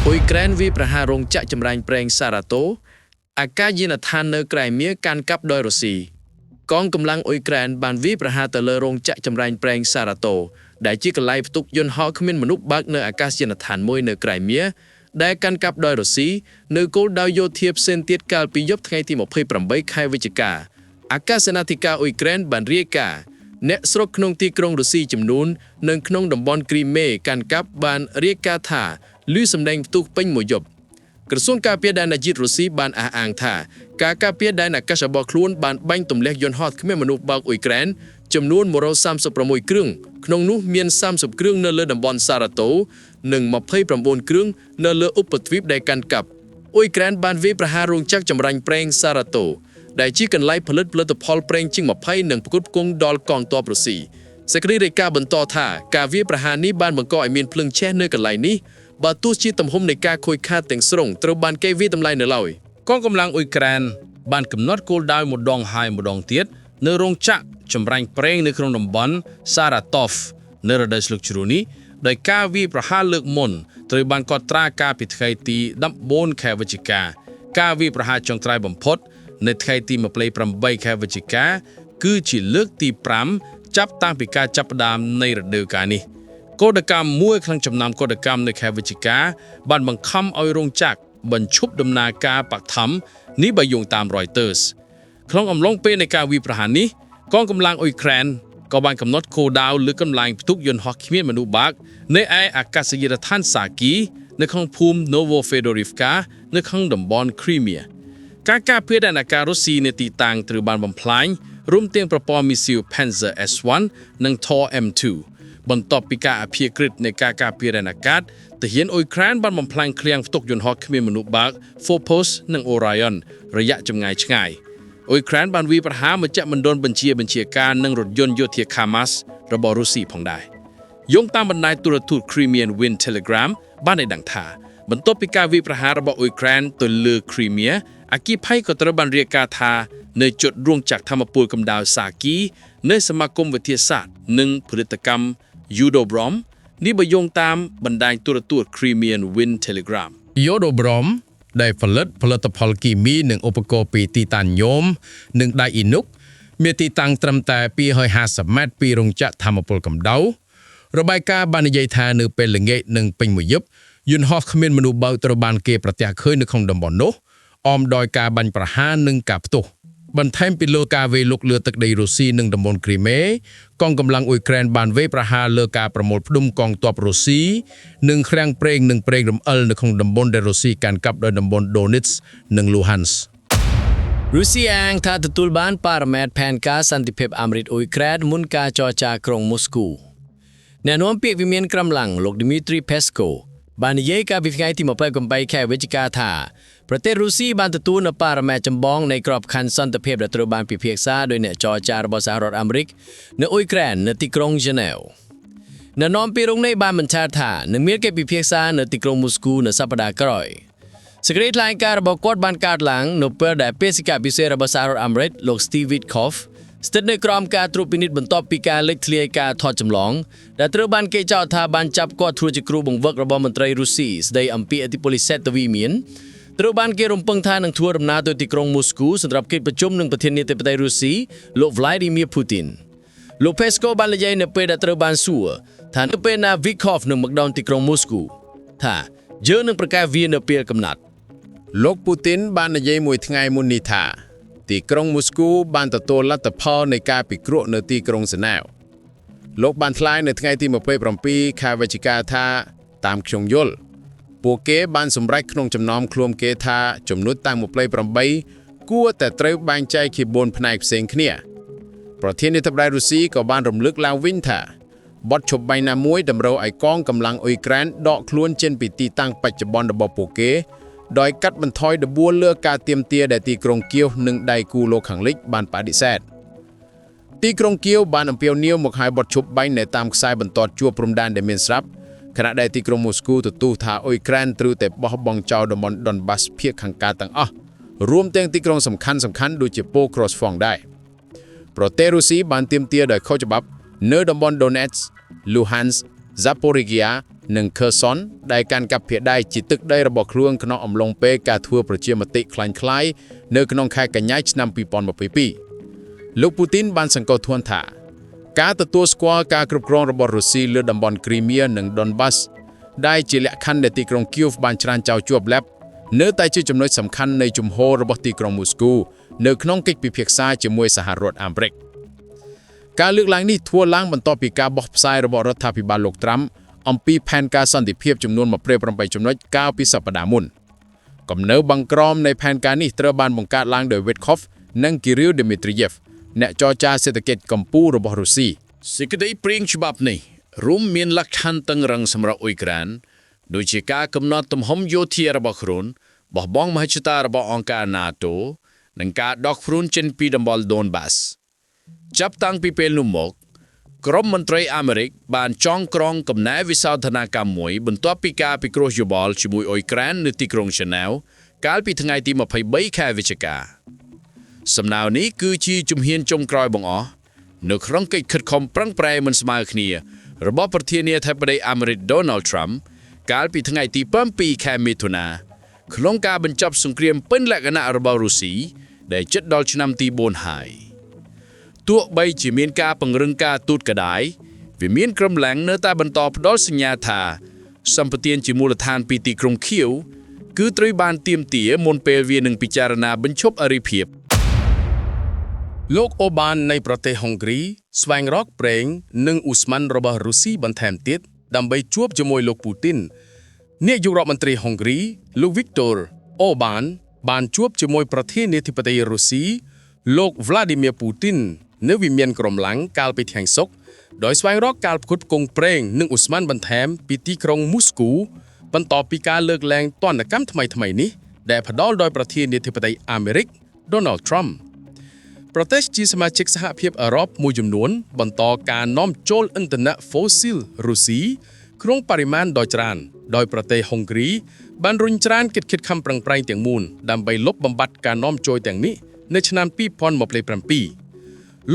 អ៊ុយក្រែនវាប្រហាររោងចក្រចម្រាញ់ប្រេងសារ៉ាតូអាកាសយានដ្ឋាននៅក្រៃមៀកាន់កាប់ដោយរុស្ស៊ីកងកម្លាំងអ៊ុយក្រែនបានវាប្រហារទៅលើរោងចក្រចម្រាញ់ប្រេងសារ៉ាតូដែលជាកន្លែងផ្ទុកយន្តហោះគ្មានមនុស្សបើកនៅអាកាសយានដ្ឋានមួយនៅក្រៃមៀដែលកាន់កាប់ដោយរុស្ស៊ីនៅគោលដៅយោធាផ្សេងទៀតកាលពីយប់ថ្ងៃទី28ខែវិច្ឆិកាអាកាសសេនាធិការអ៊ុយក្រែនបានរាយការណ៍អ្នកស្រុកក្នុងទីក្រុងរុស្ស៊ីចំនួននិងក្នុងតំបន់គ្រីមេកាន់កាប់បានរាយការណ៍ថាឮសម្ដែងផ្ទុះពេញមួយយប់ក្រសួងការពារដែនអាជីតរុស្ស៊ីបានអះអាងថាការការពារដែនអាកាសរបស់ខ្លួនបានបាញ់ទម្លាក់យន្តហោះគ្មានមនុស្សបើកអ៊ុយក្រែនចំនួន136គ្រឿងក្នុងនោះមាន30គ្រឿងនៅលើតំបន់សារ៉ាតូនិង29គ្រឿងនៅលើឧបទ្វីបដែលកាន់កាប់អ៊ុយក្រែនបានវាយប្រហាររោងចក្រចម្រាញ់ប្រេងសារ៉ាតូដែលជាកន្លែងផលិតផលប្រេងជាង20និងផ្គត់ផ្គង់ដល់កងទ័ពរុស្ស៊ីសេចក្តីរាយការណ៍បន្តថាការវាយប្រហារនេះបានបង្កឲ្យមានភ្លើងឆេះនៅកន្លែងនេះបើទោះជាទំហំនៃការខូចខាតទាំងស្រុងត្រូវបានគេវាយតម្លៃនៅឡើយកងកម្លាំងអ៊ុយក្រែនបានកំណត់គោលដៅម្ដងហើយម្ដងទៀតនៅរោងចក្រចម្រាញ់ប្រេងនៅក្នុងតំបន់សារ៉ាតូវនៅរដូវស្លឹកជ្រោះនេះដោយការវាយប្រហារលើកមុនត្រូវបានកត់ត្រាការពីថ្ងៃទី14ខែវិច្ឆិកាការវាយប្រហារចុងក្រោយបំផុតនៅថ្ងៃទី28ខែវិច្ឆិកាគឺជាលើកទី5ចាប់តាំងពីការចាប់ផ្ដើមនៃរដូវកាលនេះកោដកម្មមួយក្នុងចំណោមកោដកម្មនៅខែវិច្ឆិកាបានបង្ខំឲ្យរោងចក្របញ្ឈប់ដំណើរការបឋមនេះបើយោងតាម Reuters ក្នុងអំឡុងពេលនៃការវាយប្រហារនេះកងកម្លាំងអ៊ុយក្រែនក៏បានកំណត់គោលដៅលើកន្លែងផ្ទុកយន្តហោះគ្មានមនុស្សបើកនៅឯអាកាសយានដ្ឋានសាគីនៅក្នុងភូមិ Novofedorivka នៅក្នុងតំបន់ Crimea ការការពារដែនអាកាសរុស្ស៊ីនៅទីតាំងត្រូវបានបំផ្លាញរួមទាំងប្រព័ន្ធមីស៊ីល Panzer S1 និង Tor M2 បន្ទាប់ពីការអព្យាក្រឹតនៃការការពារដែនអាកាសទាហានអ៊ុយក្រែនបានបំផ្លាញឃ្លាំងផ្ទុកយន្តហោះគ្មានមនុស្សបើក Forpos និង Orion រយៈចម្ងាយឆ្ងាយអ៊ុយក្រែនបានវាយប្រហារមជ្ឈមណ្ឌលបញ្ជាការនិងរថយន្តយោធា KAMAZ របស់រុស្ស៊ីផងដែរយោងតាមបណ្ដាញទូរទស្សន៍ Crimean Wind Telegram បានឲ្យដឹងថាបន្ទាប់ពីការវាយប្រហាររបស់អ៊ុយក្រែនទៅលើ Crimea អគ្គិភ័យក៏ត្រូវបានរាយការណ៍ថានៅជិតរោងចក្រថាមពលកម្ដៅសាគីនៅសមាគមវិទ្យាសាស្ត្រនិងផលិតកម្ម Yudobrom នេះបើយោងតាមបណ្ដាញទូរទស្សន៍ Crimean Wind Telegram Yudobrom ដែលផលិតផលគីមីនិងឧបករណ៍ពីទីតាញ៉ូមនិងដៃអ៊ីនុកមានទីតាំងត្រឹមតែ250ម៉ែត្រពីរោងចក្រថាមពលកម្ដៅរបាយការណ៍បាននិយាយថានៅពេលល្ងាចនិងពេញមួយយប់យន្តហោះគ្មានមនុស្សបើកត្រូវបានគេប្រទះឃើញនៅក្នុងតំបន់នោះអមដោយការបាញ់ប្រហារនិងការផ្ទុះបន្ថែមពីលើការវាយលុកលើទឹកដីរុស្ស៊ីនិងតំបន់គ្រីមេកងកម្លាំងអ៊ុយក្រែនបានវាយប្រហារលើការប្រមូលផ្ដុំកងទ័ពរុស្ស៊ីនិងឃ្លាំងប្រេងនិងប្រេងរំអិលនៅក្នុងតំបន់ដែលរុស្ស៊ីកាន់កាប់ដោយតំបន់ Donetsk និង Luhansk រុស្ស៊ីអាងថាទទួលបានប៉ារ៉ាម៉ែត្រផែនការសន្តិភាពអាមេរិកអ៊ុយក្រែនមុនការចរចាក្រុងមូស្គូអ្នកនាំពាក្យវិមានក្រមឡាំងលោក Dmitry Peskov បាននិយាយកាលពីថ្ងៃទី28ខែវិច្ឆិកាថាប្រទេសរុស្ស៊ីបានទទួលនូវប៉ារ៉ាម៉ែត្រចម្បងនៃក្របខ័ណ្ឌសន្តិភាពដែលត្រូវបានពិភាក្សាដោយអ្នកចរចារបស់សហរដ្ឋអាមេរិកនៅអ៊ុយក្រែននៅទីក្រុងហ្សឺណែវអ្នកនាំពាក្យរុងនេះបានបញ្ជាក់ថានឹងមានកិច្ចពិភាក្សានៅទីក្រុងមូស្គូនៅសប្តាហ៍ក្រោយសេចក្តីថ្លែងការណ៍របស់គាត់បានកើតឡើងនៅពេលដែលបេសកពិសេសរបស់សហរដ្ឋអាមេរិកលោក Steve Witkoff ស្ថិតនៅក្រោមការត្រួតពិនិត្យបន្ទាប់ពីការលេចធ្លាយការថតចម្លងដែលត្រូវបានគេចោទថាបានចាប់គាត់ធ្វើជាគ្រូបង្វឹករបស់មន្ត្រីរុស្ស៊ីស្ដីអំពីឥទ្ធិពលិសេតតវីមានត្រូវបានគេរំពឹងថានឹងធ្វើដំណើរទៅទីក្រុងមូស្គូសម្រាប់កិច្ចប្រជុំនឹងប្រធានាធិបតីរុស្ស៊ីលោក Vladimir Putin លោក Peskov បាននិយាយនៅពេលដែលត្រូវបានសួរថានៅពេលណា Witkoff នឹងមកដល់ទីក្រុងមូស្គូថាយើងនឹងប្រកាសវានៅពេលកំណត់លោក Putin បាននិយាយមួយថ្ងៃមុននេះថាទីក្រុងមូស្គូបានទទួលលទ្ធផលនៃការពិគ្រោះនៅទីក្រុងហ្សឺណែវលោកបានថ្លែងនៅថ្ងៃទី27ខែវិច្ឆិកាថាតាមខ្ញុំយល់ពួកគេបានសម្រេចក្នុងចំណោមខ្លួនគេថាចំនួនតាំង28គួរតែត្រូវបែងចែកជា4ផ្នែកផ្សេងគ្នាប្រធានាធិបតីរុស្ស៊ីក៏បានរំលឹកឡើងវិញថាបទឈប់បាញ់ណាមួយតម្រូវឲ្យកងកម្លាំងអ៊ុយក្រែនដកខ្លួនចេញពីទីតាំងបច្ចុប្បន្នរបស់ពួកគេដោយកាត់បន្ថយដបួលលើការទាមទារដែលទីក្រុងគៀវនិងដៃគូលោកខាងលិចបានបដិសេធទីក្រុងគៀវបានអំពាវនាវមកឲ្យបទឈប់បាញ់នៅតាមខ្សែបន្ទាត់ជួរព្រំដែនដែលមានស្រាប់ខណៈដែលទីក្រុងមូស្គូទទូសថាអ៊ុយក្រែនត្រូវតែបោះបង់ចោលតំបន់ Donbas ភាគខាងកើតទាំងអស់រួមទាំងទីក្រុងសំខាន់ដូចជា Pokrovsk ដែរប្រទេសរុស្ស៊ីបានទាមទារដោយខុសច្បាប់នៅតំបន់ Donetsk, Luhansk, Zaporizhzhia និង Kherson ដែលកាន់កាប់ភាគដែកជាទឹកដីរបស់ខ្លួនក្នុងអំឡុងពេលការធ្វើប្រជាមតិคล้ายៗនៅក្នុងខែកញ្ញាឆ្នាំ2022លោកពូទីនបានសង្កត់ធ្ងន់ថាការទទួលស្គាល់ការគ្រប់គ្រងរបស់រុស្ស៊ីលើតំបន់គ្រីមៀនិង Donbas ដែលជាលក្ខខណ្ឌដែលទីក្រុង Kyiv បានច្រានចោលជាប់លាប់នៅតែជាចំណុចសំខាន់នៃជំហររបស់ទីក្រុងមូស្គូនៅក្នុងកិច្ចពិភាក្សាជាមួយសហរដ្ឋអាមេរិកការលើកឡើងនេះធ្វើឡើងបន្ទាប់ពីការបោះផ្សាយរបស់រដ្ឋាភិបាលលោកត្រាំអំពីផែនការសន្តិភាពចំនួន28ចំណុចកាលពីសប្តាហ៍មុនគំនៅបង្ក្រមនៃផែនការនេះត្រូវបានបង្កើតឡើងដោយ Witkoff និង Kirill Dmitriev អ្នកចរចាសេដ្ឋកិច្ចកម្ពុជារបស់រុស្ស៊ីសេចក្តីព្រាងច្បាប់នេះរួមមានលក្ខខណ្ឌតឹងរ៉ឹងសម្រាប់អ៊ុយក្រែនដូចជាការកំណត់ទំហំយោធារបស់ខ្លួនបោះបង់មហិច្ឆតារបស់អង្គការ NATO និងការដកខ្លួនចេញពីតំបន់ Donbas ចាប់តាំងពីពេលនោះមកក្រុមមន្ត្រីអាមេរិកបានចងក្រងកំណែវិសោធនកម្មមួយបន្ទាប់ពីការពិគ្រោះយោបល់ជាមួយអ៊ុយក្រែននៅទីក្រុង Geneva កាលពីថ្ងៃទី23ខែវិច្ឆិកាសំណើនេះគឺជាជំហានចុងក្រោយបង្អស់នៅក្នុងកិច្ចខិតខំប្រឹងប្រែងមិនស្មើគ្នារបស់ប្រធានាធិបតីអាមេរិក Donald Trump កាលពីថ្ងៃទី7ខែមិថុនាក្នុងការបញ្ចប់សង្គ្រាមពេញលក្ខណៈរបស់រុស្ស៊ីដែលជិតដល់ឆ្នាំទី4ហើយទោះបីជាមានការពង្រឹងការទូតក្តាយវាមានក្រុមឡើងនៅតែបន្តផ្ដល់សញ្ញាថាសម្បទានជាមូលដ្ឋានពីទីក្រុង Kyiv គឺត្រូវបានទាមទារមុនពេលវានឹងពិចារណាបញ្ឈប់អរិភាពលោកអូបាននៃប្រទេសហុងគ្រីស្វែងរកប្រេងនិងឧស្ម័នរបស់រុស្ស៊ីបន្ថែមទៀតដើម្បីជួបជាមួយលោកពូទីននាយករដ្ឋមន្ត្រីហុងគ្រីលោក Viktor Orbán បានជួបជាមួយប្រធានាធិបតីរុស្ស៊ីលោក Vladimir Putin នៅវិមានក្រុមឡាំងកាលពីថ្ងៃសុក្រដោយស្វែងរកការផ្គត់ផ្គង់ប្រេងនិងឧស្ម័នបន្ថែមពីទីក្រុងមូស្គូបន្ទាប់ពីការលើកលែងទណ្ឌកម្មថ្មីនេះដែលផ្ដល់ដោយប្រធានាធិបតីអាមេរិក Donald Trump ប្រទេសជាសមាជិកសហភាពអឺរ៉ុបមួយចំនួនបន្តការនាំចូលឥន្ធនៈ fossil រុស្ស៊ីក្នុងបរិមាណដ៏ច្រើនដោយប្រទេសហុងគ្រីបានរុញច្រានកិច្ចខិតខំប្រឹងប្រែងទាំងមូលដើម្បីលុបបំបាត់ការនាំចូលទាំងនេះនៅឆ្នាំ2027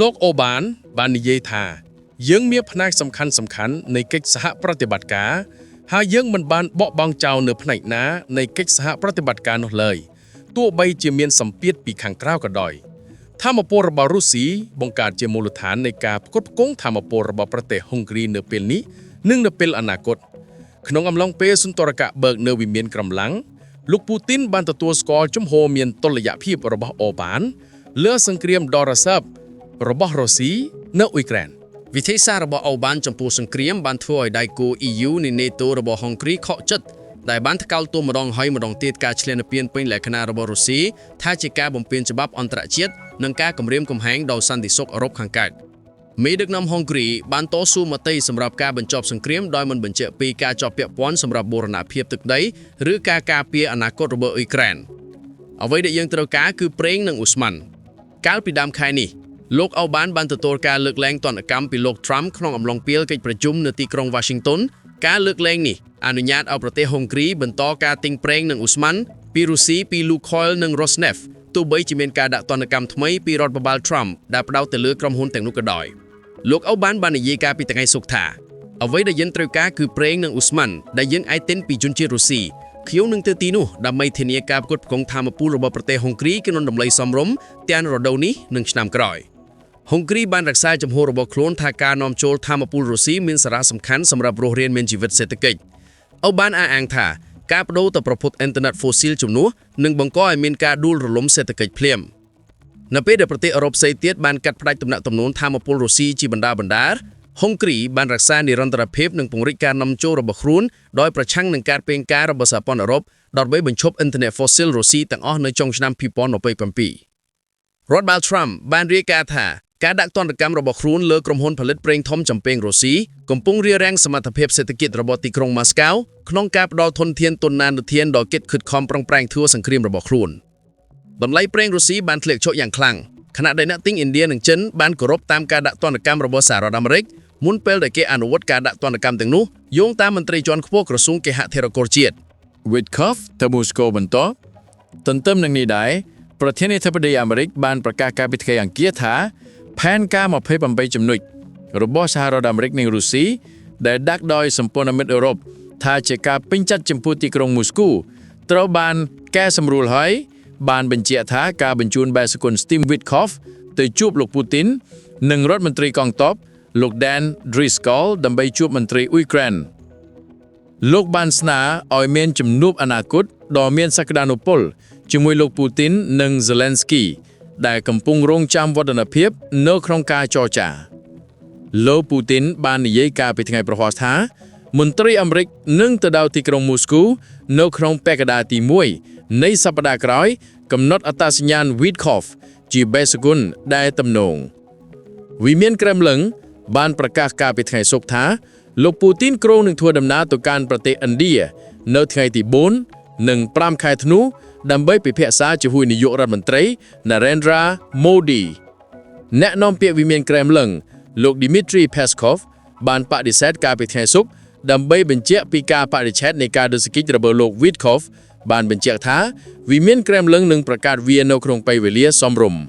លោកអូបានបាននិយាយថាយើងមានផ្នែកសំខាន់នៃកិច្ចសហប្រតិបត្តិការហើយយើងមិនបានបកបង់ចោលនៅផ្នែកណានៃកិច្ចសហប្រតិបត្តិការនោះឡើយទោះបីជាមានសម្ពាធពីខាងក្រៅក៏ដោយថាមពលរបស់រុស្ស៊ីបង្កើតជាមូលដ្ឋាននៃការផ្គត់ផ្គង់ថាមពលរបស់ប្រទេសហុងគ្រីនៅពេលនេះនិងនៅពេលអនាគតក្នុងអំឡុងពេលសុន្ទរកបើកនៅវិមានក្រំឡាំងលោកពូទីនបានទទួលស្គាល់ជំហរមានតុល្យភាពរបស់អូបានលើសង្គ្រាមដ៏រសើបរបស់រុស្ស៊ីនៅអ៊ុយក្រែនវិធីសាស្ត្ររបស់អូបានចំពោះសង្គ្រាមបានធ្វើឲ្យដៃគូ EU និង NATO របស់ហុងគ្រីខកចិត្តដែលបានថ្កោលទោសម្ដងហើយម្ដងទៀតការឈ្លានពានពេញលក្ខណៈរបស់រុស្ស៊ីថាជាការបំពានច្បាប់អន្តរជាតិនិងការគំរាមកំហែងដល់សន្តិសុខអឺរ៉ុបខាងកើតមេដឹកនាំហុងគ្រីបានតស៊ូមតិសម្រាប់ការបញ្ចប់សង្គ្រាមដោយមិនបញ្ជាក់ពីការជាប់ពាក់ព័ន្ធសម្រាប់បូរណភាពទឹកដីឬការការពារអនាគតរបស់អ៊ុយក្រែនអ្វីដែលយើងត្រូវការគឺប្រេងនិងឧស្ម័នកាលពីដើមខែនេះលោកអូបានទទួលការលើកលែងទណ្ឌកម្មពីលោក Trump ក្នុងអំឡុងពេលកិច្ចប្រជុំនៅទីក្រុង Washington ការលើកលែងនេះអនុញ្ញាតឲ្យប្រទេសហុងគ្រីបន្តការទិញប្រេងនិងឧស្ម័នពីរុស្ស៊ីពី Lukoil និង Rosneft ទោះបីជាមានការដាក់ទណ្ឌកម្មថ្មីពីរដ្ឋបាល Trump ដែលផ្ដោតទៅលើក្រុមហ៊ុនទាំងនោះក៏ដោយលោកអូបាននិយាយការពីថ្ងៃសុក្រថាអ្វីដែលយើងត្រូវការគឺប្រេងនិងឧស្ម័នដែលយើងអាចទិញពីជនជាតិរុស្ស៊ីខ្ញុំនឹងទៅទីនោះដើម្បីធានាការផ្គត់ផ្គង់ថាមពលរបស់ប្រទេសហុងគ្រីក្នុងតម្លៃសមរម្យទាំងរដូវនេះនិងឆ្នាំក្រោយហុងគ្រីបានរក្សាជំហររបស់ខ្លួនថាការនាំចូលថាមពលរុស្ស៊ីមានសារៈសំខាន់សម្រាប់រស់រានមានជីវិតសេដ្ឋកិច្ចអូបានអះអាងថាការបដូរទៅប្រភពអ៊ីនធឺណិត fossil ជំនួសនឹងបង្កឲ្យមានការដួលរលំសេដ្ឋកិច្ចភ្លាមនៅពេលដែលប្រទេសអឺរ៉ុបផ្សេងទៀតបានកាត់ផ្តាច់ទំនាក់ទំនងថាមពលរុស្ស៊ីជាបណ្ដាហុងគ្រីបានរក្សានិរន្តរភាពនិងពង្រីកការនាំចូលរបស់ខ្លួនដោយប្រឆាំងនឹងការពេញការរបស់សហព័ន្ធអឺរ៉ុបដើម្បីបញ្ឈប់អ៊ីនធឺណិត fossil រុស្ស៊ីទាំងអស់នៅចុងឆ្នាំ2027រដ្ឋបាល Trump បានរាយការណ៍ថាការដាក់ទណ្ឌកម្មរបស់ខ្លួនលើក្រុមហ៊ុនផលិតប្រេងធំចំពេងរុស្ស៊ីកំពុងរារាំងសមត្ថភាពសេដ្ឋកិច្ចរបស់ទីក្រុងម៉ាស្កោក្នុងការផ្ដល់ធនធានទុនណានុធានដល់កិច្ចខិតខំប្រឹងប្រែងធ្វើសង្គ្រាមរបស់ខ្លួនតម្លៃប្រេងរុស្ស៊ីបានធ្លាក់ចុះយ៉ាងខ្លាំងខណៈដែលអ្នកទិញឥណ្ឌានិងចិនបានគោរពតាមការដាក់ទណ្ឌកម្មរបស់សហរដ្ឋអាមេរិកមុនពេលដែលគេអនុវត្តការដាក់ទណ្ឌកម្មទាំងនោះយោងតាមមន្ត្រីជាន់ខ្ពស់ក្រសួងគេហដ្ឋារកិច្ចជាតិ Witkoff ទៅមូស្គូបន្តទន្ទឹមនឹងនេះដែរប្រធានាធិបតីអាមេរិកបានប្រកាសកាលពីថ្ងៃអង្គារថាផែនការ28ចំណុចរបស់សហរដ្ឋអាមេរិកនិងរុស្ស៊ីដែលដាក់ដោយសម្ព័ន្ធមិត្តអឺរ៉ុប ថាជាការពេញចិត្តចំពោះទីក្រុងមូស្គូត្រូវបានកែសម្រួលហើយបានបញ្ជាក់ថាការបញ្ជូនបេសកុន Steve Witkoff ទៅជួបលោកពូទីននិងរដ្ឋមន្ត្រីកងទ័ពលោក Dan Driscoll ដើម្បីជួបមន្ត្រីអ៊ុយក្រែនលោកបានស្នើឲ្យមានជំនួបអនាគតដ៏មានសក្តានុពលជាមួយលោកពូទីននិង Zelensky ដែលកំពុងរងចាំវឌ្ឍនភាពនៅក្នុងការចរចាលោកពូទីនបាននិយាយកាលពីថ្ងៃប្រហ័សថាមន្ត្រីអាមេរិកនឹងទៅដល់ទីក្រុងមូស្គូនៅក្នុងបេក្ខតាទី1នៃសប្តាហ៍ក្រោយកំណត់អត្តសញ្ញាណ Witkoff ជាបេសកុនដែលទំនងវិមានក្រែមលឹងបានប្រកាសកាលពីថ្ងៃសុក្រថាលោកពូទីនគ្រោងនឹងធ្វើដំណើរទៅកាន់ប្រទេសឥណ្ឌានៅថ្ងៃទី4និង5ខែធ្នូដើម្បីពិភាក្សាជាមួយនាយករដ្ឋមន្ត្រី Narendra Modi អ្នកនាំពាក្យវិមានក្រែមលឹងលោក Dmitry Peskov បានបដិសេធកាលពីថ្ងៃសុក្រដើម្បីបញ្ជាក់ពីការបដិឆេទនៃការដុតសគិចរបស់លោក Witkoff បានបញ្ជាក់ថាវិមានក្រែមលឹងនឹងប្រកាសវានៅក្នុងពេលវេលាសមរម្យ